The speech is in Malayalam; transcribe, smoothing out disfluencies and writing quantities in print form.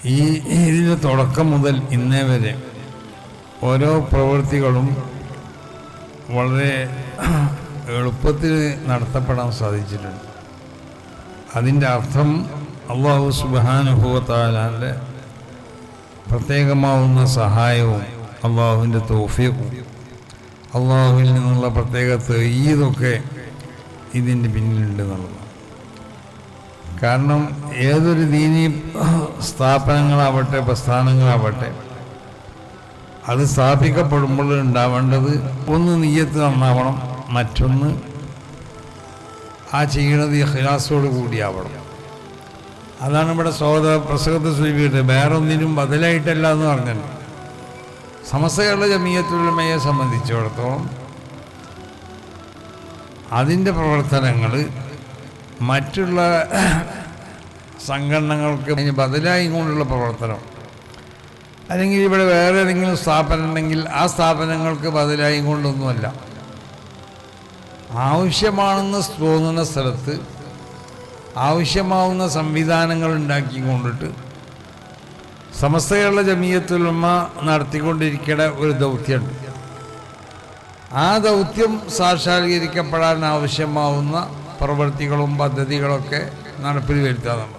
ഇതിൻ്റെ തുടക്കം മുതൽ ഇന്നേ വരെ ഓരോ പ്രവൃത്തികളും വളരെ എളുപ്പത്തിൽ നടത്തപ്പെടാൻ സാധിച്ചിട്ടുണ്ട്. അതിൻ്റെ അർത്ഥം അല്ലാഹു സുബ്ഹാനഹു വ തആലയുടെ പ്രത്യേകമാവുന്ന സഹായവും അള്ളാഹുവിൻ്റെ തൗഫീഖും അള്ളാഹുവിൽ നിന്നുള്ള പ്രത്യേക തഈദൊക്കെ ഇതിൻ്റെ പിന്നിലുണ്ടെന്നുള്ളതാണ്. കാരണം ഏതൊരു ദീനീ സ്ഥാപനങ്ങളാവട്ടെ പ്രസ്ഥാനങ്ങളാവട്ടെ അത് സ്ഥാപിക്കപ്പെടുമ്പോൾ ഉണ്ടാവേണ്ടത് ഒന്ന് നിയ്യത്ത് നന്നാവണം, മറ്റൊന്ന് ആ ചെയ്യുന്നത് ഇഖ്ലാസോട് കൂടിയാവണം. അതാണ് ഇവിടെ സഹോദര പ്രസംഗത്തെ സൂചിപ്പിക്കുന്നത്. വേറൊന്നിനും ബദലായിട്ടല്ല എന്ന് പറഞ്ഞത്. സമസ്ത കേരള ജമിയത്തുൽ ഉലമയെ സംബന്ധിച്ചിടത്തോളം അതിൻ്റെ പ്രവർത്തനങ്ങൾ മറ്റുള്ള സംഘടനകൾക്ക് അതിന് ബദലായി കൊണ്ടുള്ള പ്രവർത്തനം, അല്ലെങ്കിൽ ഇവിടെ വേറെ ഏതെങ്കിലും സ്ഥാപനം ഉണ്ടെങ്കിൽ ആ സ്ഥാപനങ്ങൾക്ക് ബദലായി കൊണ്ടൊന്നുമല്ല. ആവശ്യമാണെന്ന് തോന്നുന്ന സ്ഥലത്ത് ആവശ്യമാവുന്ന സംവിധാനങ്ങൾ ഉണ്ടാക്കിക്കൊണ്ടിട്ട് സമസ്ത കേരള ജമിയത്തുൽ ഉലമ നടത്തിക്കൊണ്ടിരിക്കേണ്ട ഒരു ദൗത്യമുണ്ട്. ആ ദൗത്യം സാക്ഷാത്കരിക്കപ്പെടാൻ ആവശ്യമാവുന്ന പ്രവൃത്തികളും പദ്ധതികളൊക്കെ നടപ്പിൽ വരുത്താതാണ്.